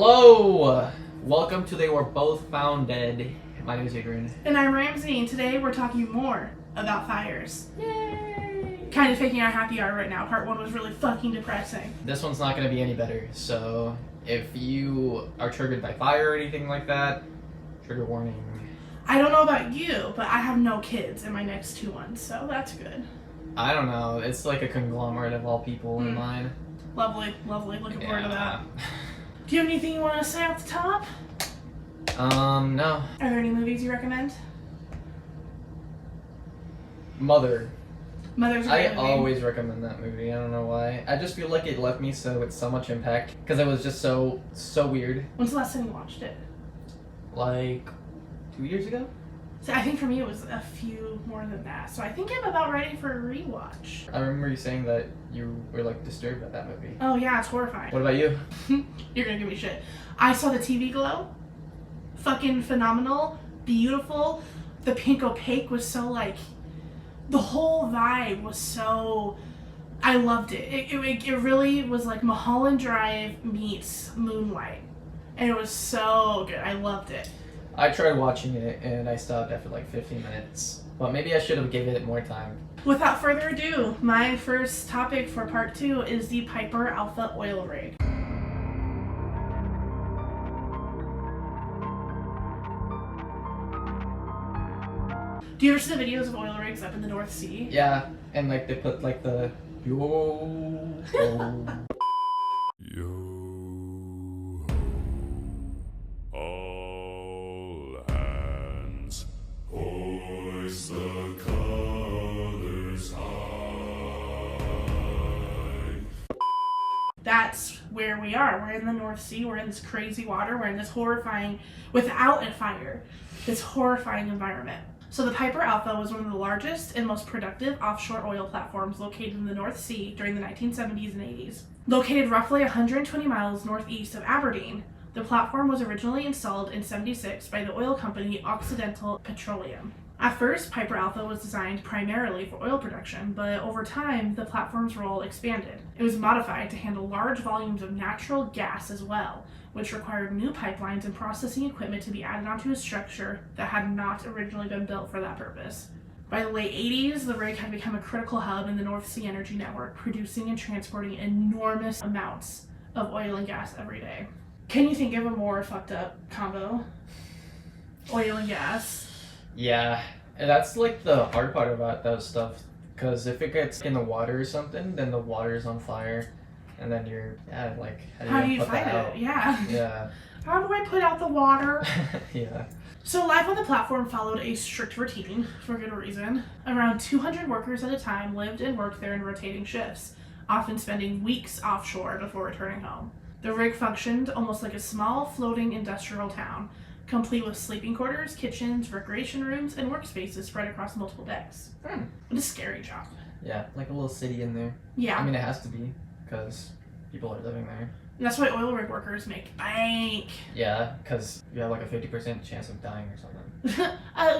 Hello! Welcome to They Were Both Found Dead. My name is Adrian. And I'm Ramsey, and today we're talking more about fires. Yay! Kind of faking our happy hour right now. Part 1 was really fucking depressing. This one's not going to be any better, so if you are triggered by fire or anything like that, trigger warning. I don't know about you, but I have no kids in my next 2 ones, so that's good. I don't know. It's like a conglomerate of all people in mine. Lovely, lovely. Looking forward to that. Do you have anything you want to say off the top? No. Are there any movies you recommend? Mother. Mother's a great I movie. always recommend that movie. I don't know why. I just feel like it left me with so much impact because it was just so weird. When's the last time you watched it? Like 2 years ago? So I think for me it was a few more than that. So I think I'm about ready for a rewatch. I remember you saying that you were like disturbed by that movie. Oh yeah, it's horrifying. What about you? You're gonna give me shit. I saw the TV glow. Fucking phenomenal. Beautiful. The pink opaque was so like... The whole vibe was so... I loved it. It really was like Mulholland Drive meets Moonlight. And it was so good. I loved it. I tried watching it and I stopped after like 15 minutes. But maybe I should have given it more time. Without further ado, my first topic for part 2 is the Piper Alpha oil rig. Do you ever see the videos of oil rigs up in the North Sea? Yeah, and like they put like the yo. All hands, hoist the colors high. That's where we are. We're in the North Sea. We're in this crazy water. We're in this horrifying, without a fire, this horrifying environment. So the Piper Alpha was one of the largest and most productive offshore oil platforms located in the North Sea during the 1970s and 80s. Located roughly 120 miles northeast of Aberdeen, the platform was originally installed in '76 by the oil company Occidental Petroleum. At first, Piper Alpha was designed primarily for oil production, but over time, the platform's role expanded. It was modified to handle large volumes of natural gas as well, which required new pipelines and processing equipment to be added onto a structure that had not originally been built for that purpose. By the late 80s, the rig had become a critical hub in the North Sea energy network, producing and transporting enormous amounts of oil and gas every day. Can you think of a more fucked up combo? Oil and gas. Yeah, and that's like the hard part about those stuff. Because if it gets in the water or something, then the water's on fire. And then you're, like, how do you put fight that it? out? Yeah. Yeah. How do I put out the water? Yeah. So life on the platform followed a strict routine, for good reason. Around 200 workers at a time lived and worked there in rotating shifts, often spending weeks offshore before returning home. The rig functioned almost like a small floating industrial town, complete with sleeping quarters, kitchens, recreation rooms, and workspaces spread across multiple decks. What a scary job. Yeah, like a little city in there. Yeah. I mean, it has to be, because people are living there. And that's why oil rig workers make bank. Yeah, because you have like a 50% chance of dying or something.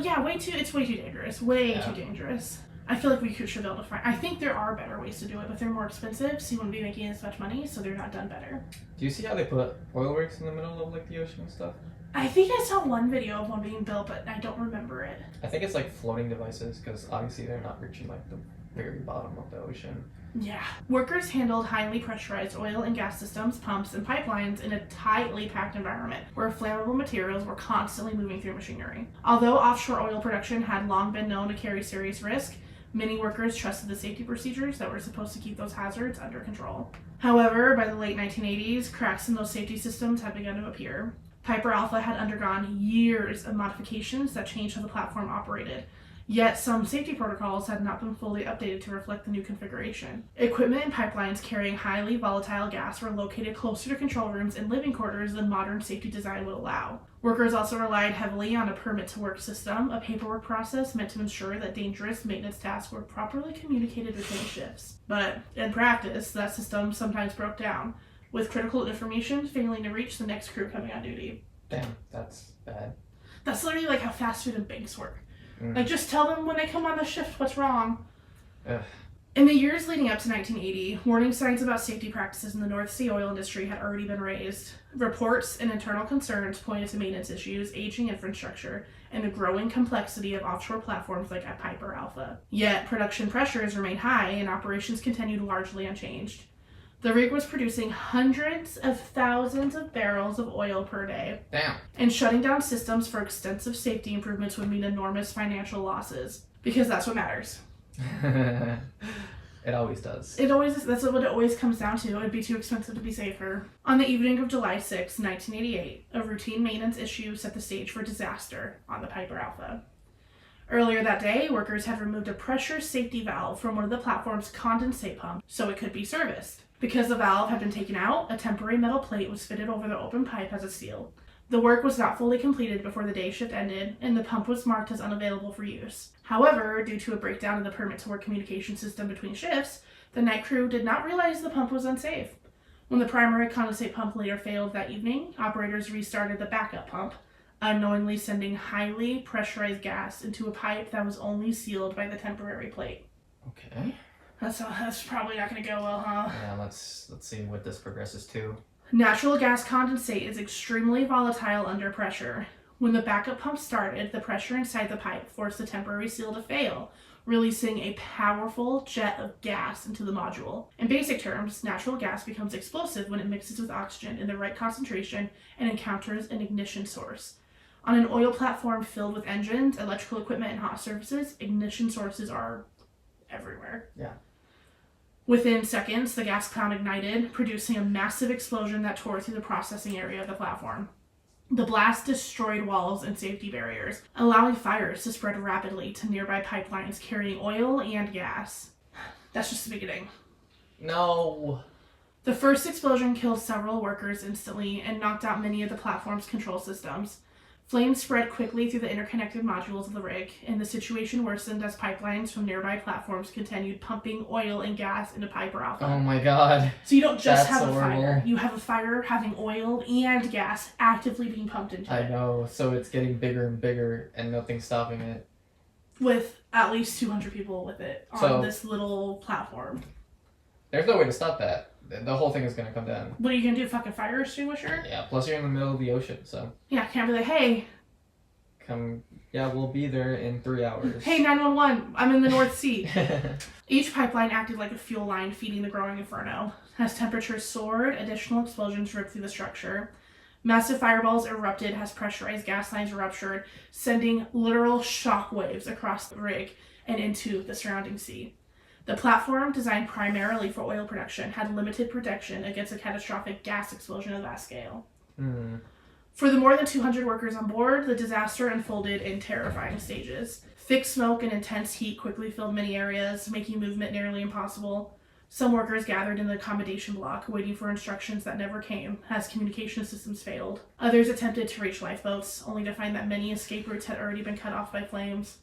Yeah, it's way too dangerous. Too dangerous. I feel like we should be able to find... I think there are better ways to do it, but they're more expensive, so you wouldn't be making as much money, so they're not done better. Do you see how they put oil rigs in the middle of like the ocean and stuff? I think I saw one video of one being built, but I don't remember it. I think it's like floating devices, because obviously they're not reaching like the very bottom of the ocean. Yeah. Workers handled highly pressurized oil and gas systems, pumps, and pipelines in a tightly packed environment where flammable materials were constantly moving through machinery. Although offshore oil production had long been known to carry serious risk, many workers trusted the safety procedures that were supposed to keep those hazards under control. However, by the late 1980s, cracks in those safety systems had begun to appear. Piper Alpha had undergone years of modifications that changed how the platform operated. Yet some safety protocols had not been fully updated to reflect the new configuration. Equipment and pipelines carrying highly volatile gas were located closer to control rooms and living quarters than modern safety design would allow. Workers also relied heavily on a permit-to-work system, a paperwork process meant to ensure that dangerous maintenance tasks were properly communicated between shifts. But in practice, that system sometimes broke down, with critical information failing to reach the next crew coming on duty. Damn, that's bad. That's literally like how fast food and banks work. Like, just tell them when they come on the shift what's wrong. Ugh. In the years leading up to 1980, warning signs about safety practices in the North Sea oil industry had already been raised. Reports and internal concerns pointed to maintenance issues, aging infrastructure, and the growing complexity of offshore platforms like at Piper Alpha. Yet, production pressures remained high and operations continued largely unchanged. The rig was producing hundreds of thousands of barrels of oil per day. Damn. And shutting down systems for extensive safety improvements would mean enormous financial losses. Because that's what matters. It always does. That's what it always comes down to. It'd be too expensive to be safer. On the evening of July 6, 1988, a routine maintenance issue set the stage for disaster on the Piper Alpha. Earlier that day, workers had removed a pressure safety valve from one of the platform's condensate pumps so it could be serviced. Because the valve had been taken out, a temporary metal plate was fitted over the open pipe as a seal. The work was not fully completed before the day shift ended, and the pump was marked as unavailable for use. However, due to a breakdown in the permit-to-work communication system between shifts, the night crew did not realize the pump was unsafe. When the primary condensate pump later failed that evening, operators restarted the backup pump, unknowingly sending highly pressurized gas into a pipe that was only sealed by the temporary plate. Okay. That's probably not going to go well, huh? Yeah, let's see what this progresses to. Natural gas condensate is extremely volatile under pressure. When the backup pump started, the pressure inside the pipe forced the temporary seal to fail, releasing a powerful jet of gas into the module. In basic terms, natural gas becomes explosive when it mixes with oxygen in the right concentration and encounters an ignition source. On an oil platform filled with engines, electrical equipment, and hot surfaces, ignition sources are everywhere. Yeah. Within seconds, the gas cloud ignited, producing a massive explosion that tore through the processing area of the platform. The blast destroyed walls and safety barriers, allowing fires to spread rapidly to nearby pipelines carrying oil and gas. That's just the beginning. No. The first explosion killed several workers instantly and knocked out many of the platform's control systems. Flames spread quickly through the interconnected modules of the rig, and the situation worsened as pipelines from nearby platforms continued pumping oil and gas into Piper Alpha. Oh my god. So you don't just That's have a horrible. fire. You have a fire having oil and gas actively being pumped into it. I know, so it's getting bigger and bigger and nothing's stopping it. With at least 200 people with it on this little platform. There's no way to stop that. The whole thing is going to come down. What are you going to do? Fucking fire extinguisher? Yeah, plus you're in the middle of the ocean, so. Yeah, can't be like, hey. Yeah, we'll be there in 3 hours. Hey, 911, I'm in the North Sea. Each pipeline acted like a fuel line feeding the growing inferno. As temperatures soared, additional explosions ripped through the structure. Massive fireballs erupted as pressurized gas lines ruptured, sending literal shock waves across the rig and into the surrounding sea. The platform, designed primarily for oil production, had limited protection against a catastrophic gas explosion of that scale. For the more than 200 workers on board, the disaster unfolded in terrifying stages. Thick smoke and intense heat quickly filled many areas, making movement nearly impossible. Some workers gathered in the accommodation block, waiting for instructions that never came, as communication systems failed. Others attempted to reach lifeboats, only to find that many escape routes had already been cut off by flames.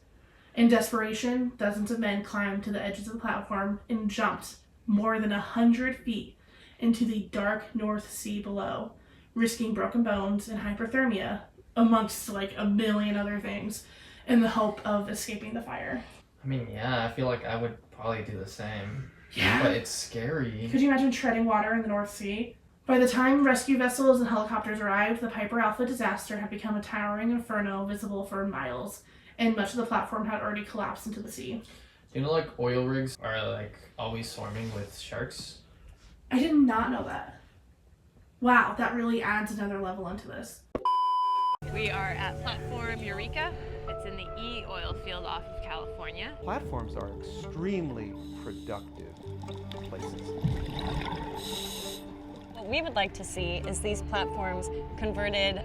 In desperation, dozens of men climbed to the edges of the platform and jumped more than 100 feet into the dark North Sea below, risking broken bones and hypothermia, amongst like a million other things, in the hope of escaping the fire. I mean, yeah, I feel like I would probably do the same. Yeah. But it's scary. Could you imagine treading water in the North Sea? By the time rescue vessels and helicopters arrived, the Piper Alpha disaster had become a towering inferno visible for miles, and much of the platform had already collapsed into the sea. You know, like, oil rigs are, like, always swarming with sharks? I did not know that. Wow, that really adds another level into this. We are at platform Eureka. It's in the E oil field off of California. Platforms are extremely productive places. What we would like to see is these platforms converted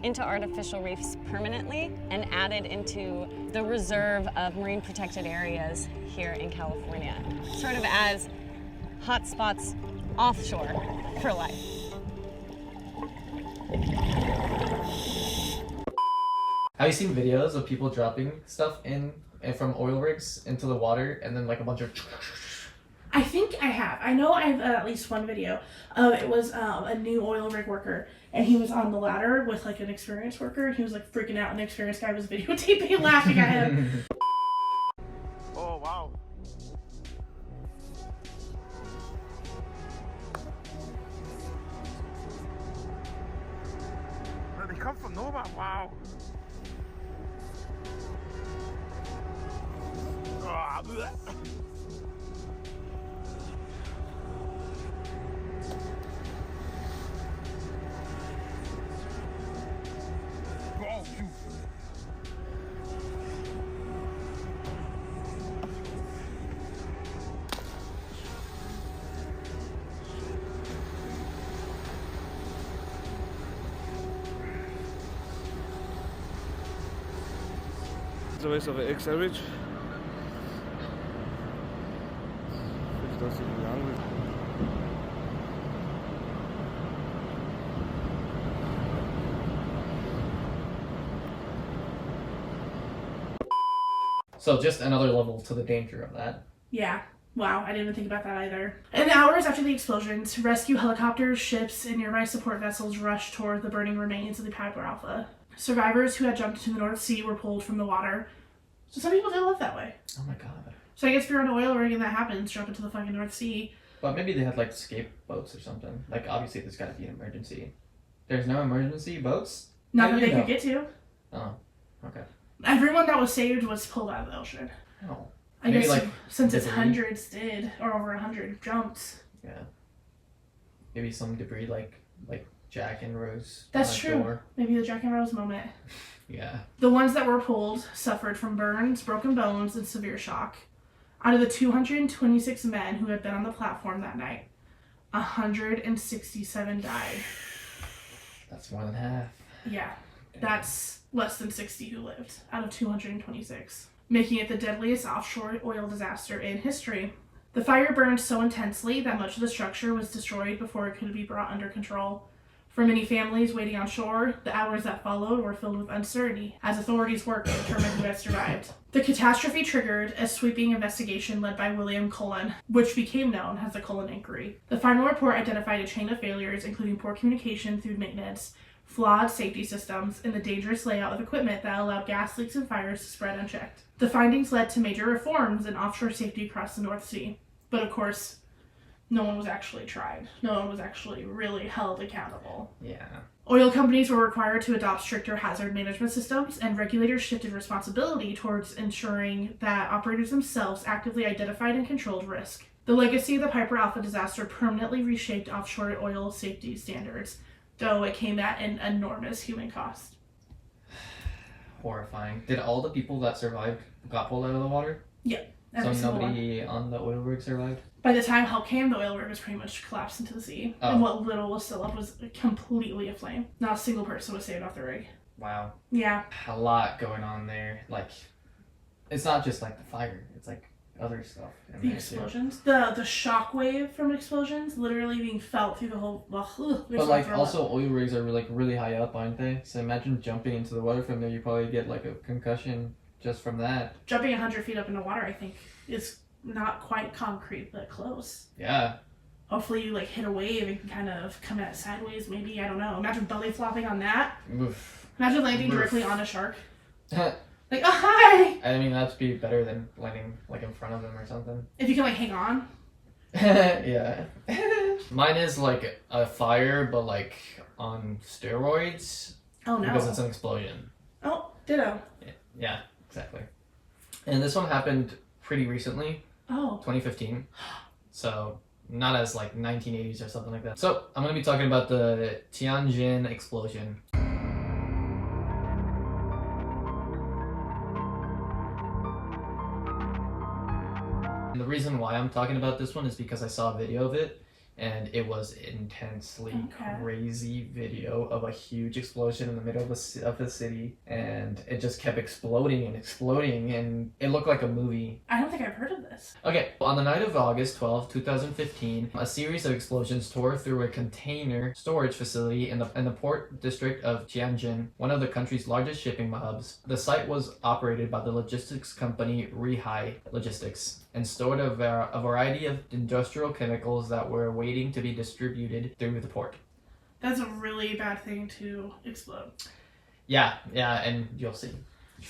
into artificial reefs permanently and added into the reserve of marine protected areas here in California, sort of as hotspots offshore for life. Have you seen videos of people dropping stuff in from oil rigs into the water and then like a bunch of... I think I have. I know I have at least one video. It was a new oil rig worker, and he was on the ladder with like an experienced worker, and he was like freaking out, and the experienced guy was videotaping and laughing at him. Oh, wow. come from nowhere. Wow. Ah, bleh. Oh, shoot. The waste of an acreage. Which doesn't belong with. So just another level to the danger of that. Yeah. Wow, I didn't even think about that either. In the hours after the explosions, rescue helicopters, ships, and nearby support vessels rushed toward the burning remains of the Piper Alpha. Survivors who had jumped into the North Sea were pulled from the water. So some people did live that way. Oh my god. So I guess if you're on an oil rig and that happens, jump into the fucking North Sea. But maybe they had like escape boats or something. Like obviously there's gotta be an emergency. There's no emergency boats? Not How that do they you could get to. Oh, okay. Everyone that was saved was pulled out of the ocean. Oh. I Maybe, guess like, since it's debris? hundreds did, or over 100 jumped. Yeah. Maybe some debris like Jack and Rose. That's on the true. shore. Maybe the Jack and Rose moment. Yeah. The ones that were pulled suffered from burns, broken bones, and severe shock. Out of the 226 men who had been on the platform that night, 167 died. That's more than half. Yeah, that's less than 60 who lived out of 226, making it the deadliest offshore oil disaster in history. The fire burned so intensely that much of the structure was destroyed before it could be brought under control. For many families waiting on shore, the hours that followed were filled with uncertainty as authorities worked to determine who had survived. The catastrophe triggered a sweeping investigation led by William Cullen, which became known as the Cullen Inquiry. The final report identified a chain of failures, including poor communication through maintenance, flawed safety systems, and the dangerous layout of equipment that allowed gas leaks and fires to spread unchecked. The findings led to major reforms in offshore safety across the North Sea. But of course, no one was actually tried. No one was actually really held accountable. Yeah. Oil companies were required to adopt stricter hazard management systems, and regulators shifted responsibility towards ensuring that operators themselves actively identified and controlled risk. The legacy of the Piper Alpha disaster permanently reshaped offshore oil safety standards, though it came at an enormous human cost. Horrifying. Did all the people that survived got pulled out of the water? Yeah. So nobody on the oil rig survived? By the time help came, the oil rig was pretty much collapsed into the sea. Oh. And what little was still up was completely aflame. Not a single person was saved off the rig. Wow. Yeah. A lot going on there. Like, it's not just like the fire. It's like other stuff. in The there, too. explosions. The shock wave from explosions literally being felt through the whole... But like also oil rigs are like really high up, aren't they? So imagine jumping into the water from there. You probably get like a concussion just from that. Jumping 100 feet up into water, I think, is not quite concrete, but close. Yeah. Hopefully you like hit a wave and can kind of come at it sideways, maybe. I don't know. Imagine belly flopping on that. Oof. Imagine landing Oof. directly on a shark. I Like, oh, hi! mean, that'd be better than landing like in front of them or something. If you can like hang on. Yeah. Mine is like a fire, but like on steroids. Oh no. Because it's an explosion. Oh, ditto. Yeah, exactly. And this one happened pretty recently, Oh. 2015. So not as like 1980s or something like that. So I'm gonna be talking about the Tianjin explosion. And the reason why I'm talking about this one is because I saw a video of it, and it was intensely crazy video of a huge explosion in the middle of the city, and it just kept exploding and exploding, and it looked like a movie. I don't think I've heard of this. Okay, on the night of August 12, 2015, a series of explosions tore through a container storage facility in the port district of Tianjin, one of the country's largest shipping hubs. The site was operated by the logistics company Reichstag Logistics and stored a variety of industrial chemicals that were waiting to be distributed through the port. That's a really bad thing to explode. Yeah, and you'll see.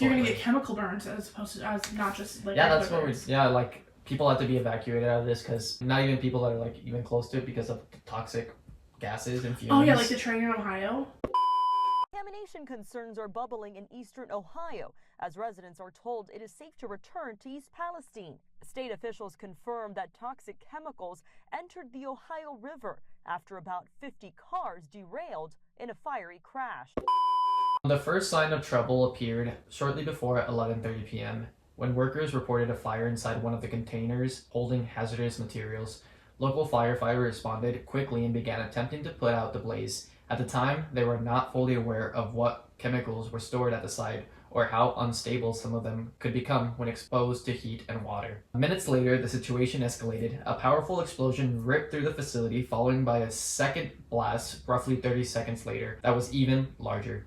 You're gonna get chemical burns as opposed to as not just like that's what burns. like people have to be evacuated out of this because not even people that are like even close to it because of the toxic gases and fumes. Oh yeah, like the train in Ohio. Contamination concerns are bubbling in eastern Ohio as residents are told it is safe to return to East Palestine. State officials confirmed that toxic chemicals entered the Ohio River after about 50 cars derailed in a fiery crash. The first sign of trouble appeared shortly before 11:30 p.m. when workers reported a fire inside one of the containers holding hazardous materials. Local firefighters responded quickly and began attempting to put out the blaze. At the time, they were not fully aware of what chemicals were stored at the site or how unstable some of them could become when exposed to heat and water. Minutes later, the situation escalated. A powerful explosion ripped through the facility, followed by a second blast roughly 30 seconds later that was even larger.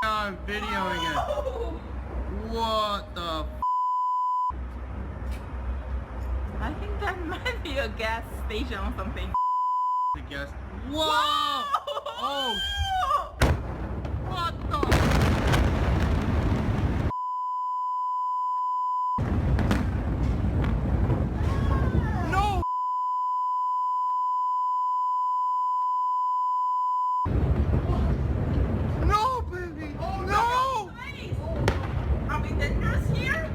I'm videoing it. What the I think that might be a gas station or something. I guess. Whoa! Oh! What the? No! No, baby! No! Are we dangerous here?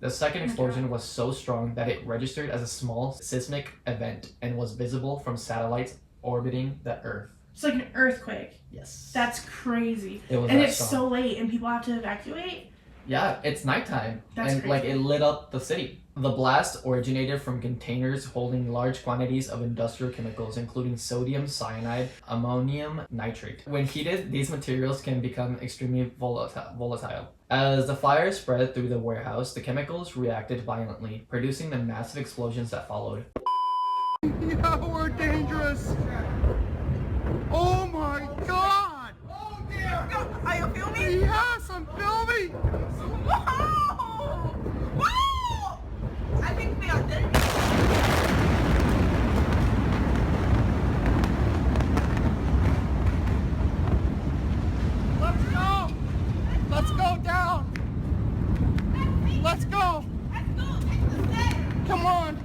The second explosion was so strong that it registered as a small seismic event and was visible from satellites orbiting the Earth. It's like an earthquake. Yes. That's crazy. It was and that it's strong. so late and people have to evacuate. Yeah, it's nighttime. That's and crazy. like it lit up the city. The blast originated from containers holding large quantities of industrial chemicals, including sodium cyanide, ammonium nitrate. When heated, these materials can become extremely volatile. As the fire spread through the warehouse, the chemicals reacted violently, producing the massive explosions that followed. Yeah, we're dangerous. Oh my god! Oh dear! Are you filming? Yes, I'm filming! Wow! Wow! I think we are dangerous. Let's go! Let's go down! Let's go! Let's go! Take the stairs! Come on!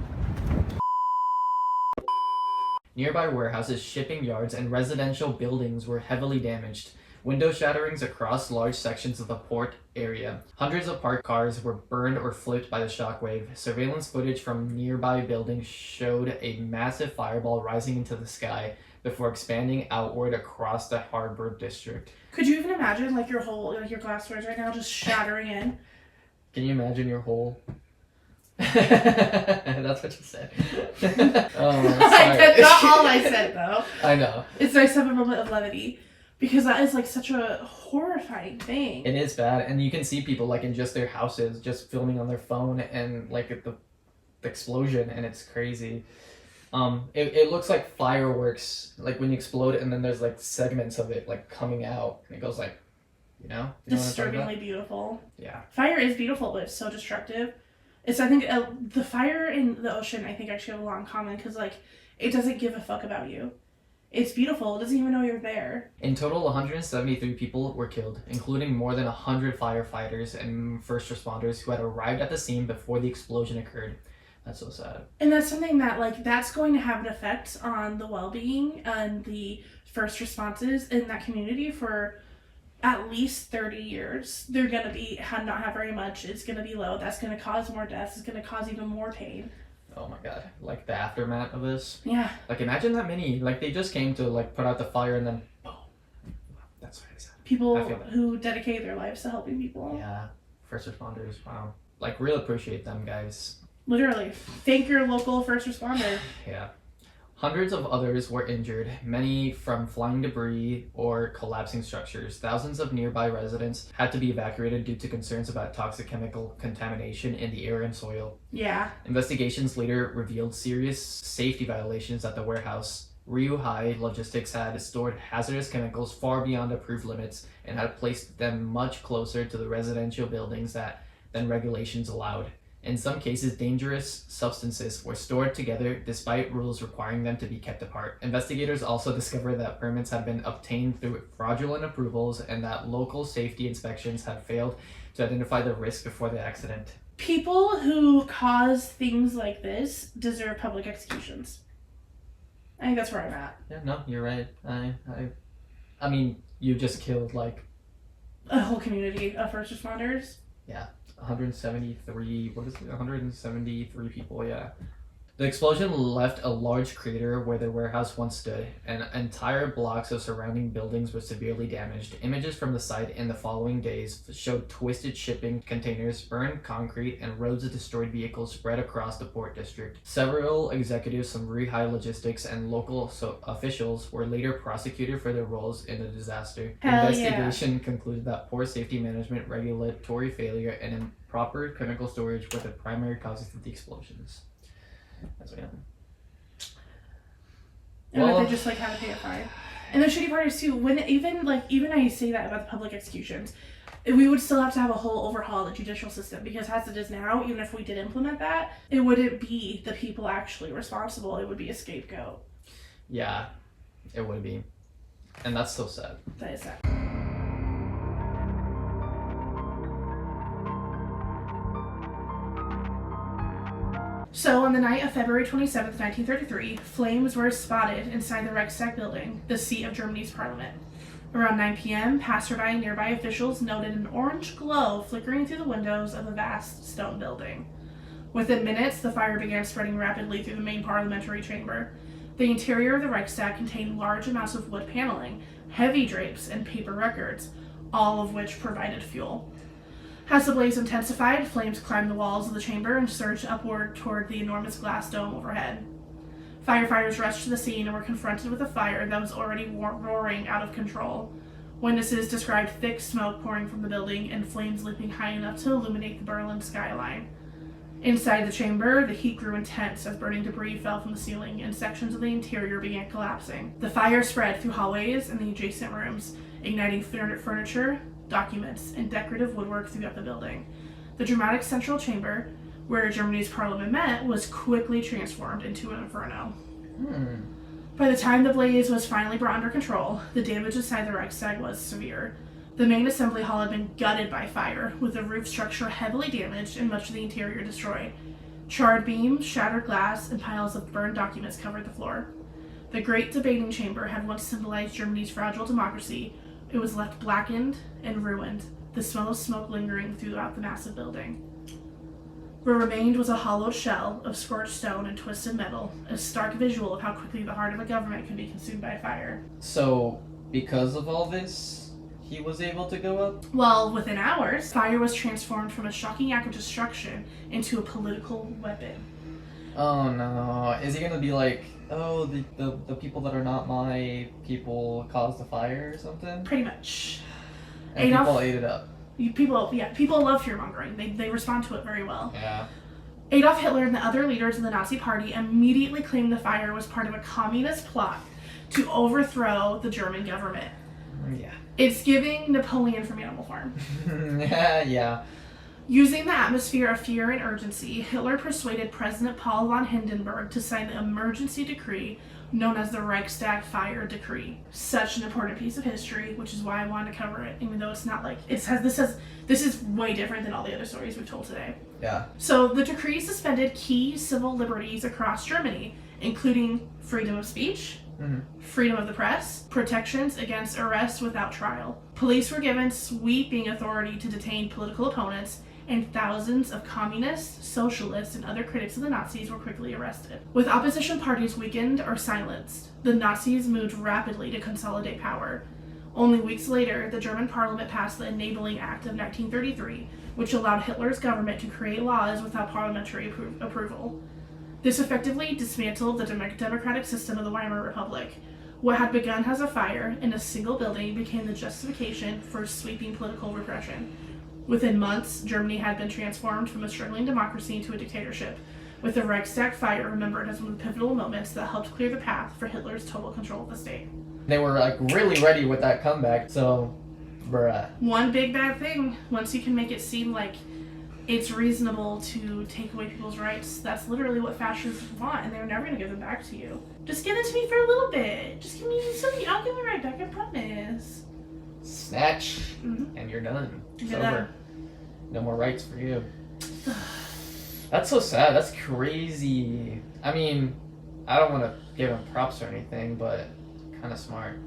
Nearby warehouses, shipping yards, and residential buildings were heavily damaged. Window shatterings across large sections of the port area. Hundreds of parked cars were burned or flipped by the shockwave. Surveillance footage from nearby buildings showed a massive fireball rising into the sky before expanding outward across the harbor district. Could you even imagine like your whole your glass doors right now just shattering in? Can you imagine your whole... That's what you said. Oh, That's sorry. not all I said though. I know. It's nice to have a moment of levity because that is like such a horrifying thing. It is bad, and you can see people like in just their houses, just filming on their phone, and like at the explosion, and it's crazy. It looks like fireworks, like when you explode, and then there's like segments of it like coming out, and it goes like, you know what I'm talking Disturbingly about? beautiful. Yeah. Fire is beautiful, but it's so destructive. It's I think the fire in the ocean I think actually have a lot in common because like it doesn't give a fuck about you. It's beautiful. It doesn't even know you're there. In total, 173 people were killed, including more than 100 firefighters and first responders who had arrived at the scene before the explosion occurred. That's so sad. And that's something that like that's going to have an effect on the well-being and the first responses in that community for at least 30 years. They're going to not have very much. It's going to be low. That's going to cause more deaths. It's going to cause even more pain. Oh my god. Like the aftermath of this. Yeah. Like imagine that many. Like they just came to like put out the fire and then boom. That's very sad. People I feel that. who dedicate their lives to helping people. Yeah. First responders. Wow. Like really appreciate them, guys. Literally. Thank your local first responder. Yeah. Hundreds of others were injured, many from flying debris or collapsing structures. Thousands of nearby residents had to be evacuated due to concerns about toxic chemical contamination in the air and soil. Yeah. Investigations later revealed serious safety violations at the warehouse. Rio High Logistics had stored hazardous chemicals far beyond approved limits and had placed them much closer to the residential buildings than regulations allowed. In some cases, dangerous substances were stored together despite rules requiring them to be kept apart. Investigators also discovered that permits had been obtained through fraudulent approvals and that local safety inspections had failed to identify the risk before the accident. People who cause things like this deserve public executions. I think that's where I'm at. Yeah, no, you're right. I mean, you just killed like A whole community of first responders. 173. What is it? 173 people. Yeah. The explosion left a large crater where the warehouse once stood, and entire blocks of surrounding buildings were severely damaged. Images from the site in the following days showed twisted shipping containers, burned concrete, and rows of destroyed vehicles spread across the port district. Several executives from Rehai Logistics and local officials were later prosecuted for their roles in the disaster. Hell Investigation concluded that poor safety management, regulatory failure, and improper chemical storage were the primary causes of the explosions. That's what happened. And that they just like had to pay a fine. And the shitty part is too, when even I say that about the public executions, we would still have to have a whole overhaul of the judicial system, because as it is now, even if we did implement that, it wouldn't be the people actually responsible. It would be a scapegoat. Yeah, it would be. And that's so sad. That is sad. So, on the night of February 27th, 1933, flames were spotted inside the Reichstag building, the seat of Germany's parliament. Around 9 p.m., passerby and nearby officials noted an orange glow flickering through the windows of a vast stone building. Within minutes, the fire began spreading rapidly through the main parliamentary chamber. The interior of the Reichstag contained large amounts of wood paneling, heavy drapes, and paper records, all of which provided fuel. As the blaze intensified, flames climbed the walls of the chamber and surged upward toward the enormous glass dome overhead. Firefighters rushed to the scene and were confronted with a fire that was already roaring out of control. Witnesses described thick smoke pouring from the building and flames leaping high enough to illuminate the Berlin skyline. Inside the chamber, the heat grew intense as burning debris fell from the ceiling and sections of the interior began collapsing. The fire spread through hallways and the adjacent rooms, igniting furniture, documents, and decorative woodwork throughout the building. The dramatic central chamber, where Germany's parliament met, was quickly transformed into an inferno. By the time the blaze was finally brought under control, the damage inside the Reichstag was severe. The main assembly hall had been gutted by fire, with the roof structure heavily damaged and much of the interior destroyed. Charred beams, shattered glass, and piles of burned documents covered the floor. The great debating chamber had once symbolized Germany's fragile democracy. It was left blackened and ruined, the smell of smoke lingering throughout the massive building. What remained was a hollowed shell of scorched stone and twisted metal, a stark visual of how quickly the heart of a government can be consumed by fire. So, because of all this, he was able to go up? Well, within hours, fire was transformed from a shocking act of destruction into a political weapon. Oh no. Is he gonna be like, oh, the people that are not my people caused the fire or something? Pretty much. And people ate it up. People love fear-mongering. They respond to it very well. Yeah. Adolf Hitler and the other leaders of the Nazi Party immediately claimed the fire was part of a communist plot to overthrow the German government. Yeah. It's giving Napoleon from Animal Farm. Yeah. Using the atmosphere of fear and urgency, Hitler persuaded President Paul von Hindenburg to sign the emergency decree known as the Reichstag Fire Decree. Such an important piece of history, which is why I wanted to cover it, even though it's not like this is way different than all the other stories we've told today. Yeah. So the decree suspended key civil liberties across Germany, including freedom of speech, freedom of the press, protections against arrest without trial. Police were given sweeping authority to detain political opponents, and thousands of communists, socialists, and other critics of the Nazis were quickly arrested. With opposition parties weakened or silenced, the Nazis moved rapidly to consolidate power. Only weeks later, the German parliament passed the Enabling Act of 1933, which allowed Hitler's government to create laws without parliamentary approval. This effectively dismantled the democratic system of the Weimar Republic. What had begun as a fire in a single building became the justification for sweeping political repression. Within months, Germany had been transformed from a struggling democracy into a dictatorship, with the Reichstag fire remembered as one of the pivotal moments that helped clear the path for Hitler's total control of the state. They were like really ready with that comeback, so bruh. One big bad thing, once you can make it seem like it's reasonable to take away people's rights, that's literally what fascists want, and they're never going to give them back to you. Just give it to me for a little bit. Just give me something. I'll give it right back, I promise. Snatch, and you're done. It's over. No more rights for you. That's so sad. That's crazy. I mean, I don't want to give him props or anything, but kind of smart.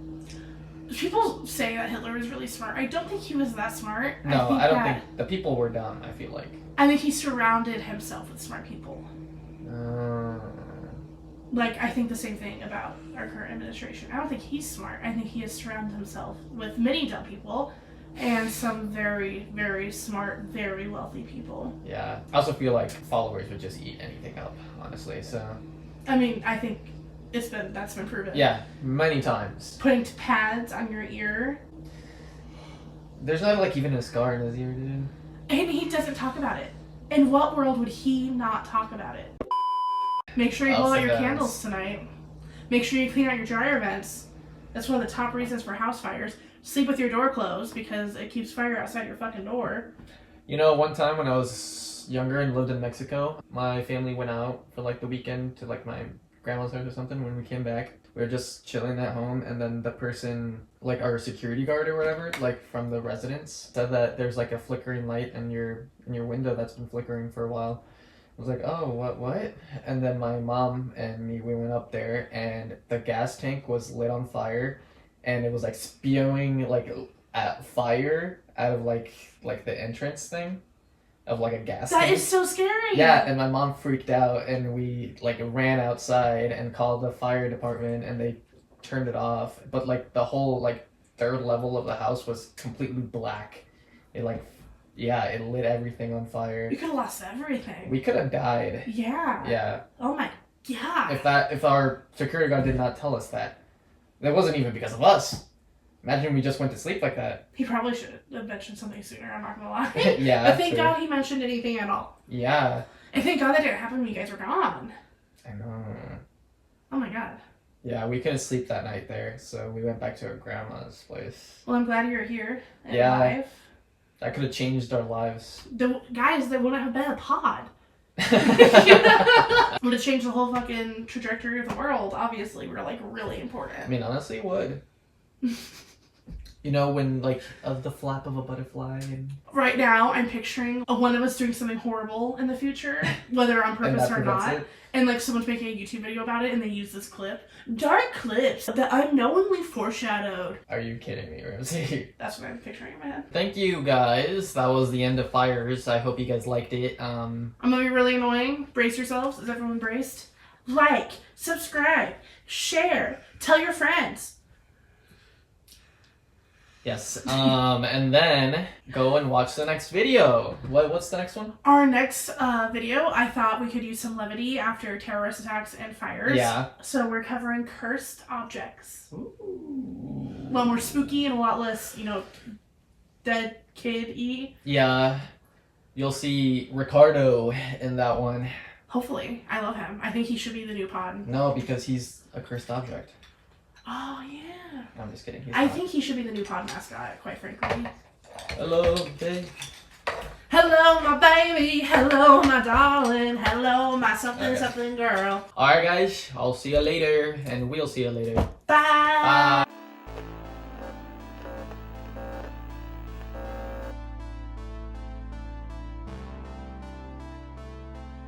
People say that Hitler was really smart. I don't think he was that smart. No, I don't think the people were dumb, I feel like. I think he surrounded himself with smart people. Like, I think the same thing about our current administration. I don't think he's smart. I think he has surrounded himself with many dumb people and some very, very smart, very wealthy people. Yeah. I also feel like followers would just eat anything up, honestly, so... I mean, I think that's been proven. Yeah, many times. Putting pads on your ear. There's not, like, even a scar in his ear, dude. And he doesn't talk about it. In what world would he not talk about it? Make sure you blow out your candles tonight. Make sure you clean out your dryer vents. That's one of the top reasons for house fires. Sleep with your door closed because it keeps fire outside your fucking door. You know, one time when I was younger and lived in Mexico, my family went out for like the weekend to like my grandma's house or something. When we came back, we were just chilling at home, and then the person, like our security guard or whatever, like from the residence, said that there's like a flickering light in your window that's been flickering for a while. I was like, oh, what? And then my mom and me, we went up there, and the gas tank was lit on fire, and it was like spewing like fire out of like the entrance thing of like a gas tank. That is so scary. Yeah, and my mom freaked out, and we like ran outside and called the fire department, and they turned it off. But like the whole like third level of the house was completely black. It like, yeah, it lit everything on fire. You could have lost everything. We could have died. Yeah. Yeah. Oh my god. If our security guard did not tell us that. That wasn't even because of us. Imagine we just went to sleep like that. He probably should have mentioned something sooner, I'm not gonna lie. Yeah. But thank God he mentioned anything at all. Yeah. And thank God that didn't happen when you guys were gone. I know. Oh my god. Yeah, we couldn't sleep that night there, so we went back to our grandma's place. Well, I'm glad you're here and Yeah. alive. That could have changed our lives. Guys, there wouldn't have been a pod. Would have changed the whole fucking trajectory of the world. Obviously, we're like really important. I mean, honestly, it would. You know, when like of the flap of a butterfly. And... Right now, I'm picturing one of us doing something horrible in the future, whether on purpose or not. And like someone's making a YouTube video about it, and they use this clip. Dark clips that unknowingly foreshadowed. Are you kidding me, Rosie? That's what I'm picturing in my head. Thank you, guys. That was the end of Fires. I hope you guys liked it. I'm gonna be really annoying. Brace yourselves. Is everyone braced? Like, subscribe, share, tell your friends. Yes. And then go and watch the next video. What's the next one? Our next video, I thought we could use some levity after terrorist attacks and fires. Yeah. So we're covering cursed objects. Ooh. Well, more spooky and a lot less, dead kid-y. Yeah. You'll see Ricardo in that one. Hopefully. I love him. I think he should be the new pod. No, because he's a cursed object. Oh, yeah. I'm just kidding. I think he should be the new pod mascot, quite frankly. Hello, babe. Hello, my baby. Hello, my darling. Hello, my something girl. Alright, guys. I'll see you later, and we'll see you later. Bye. Bye.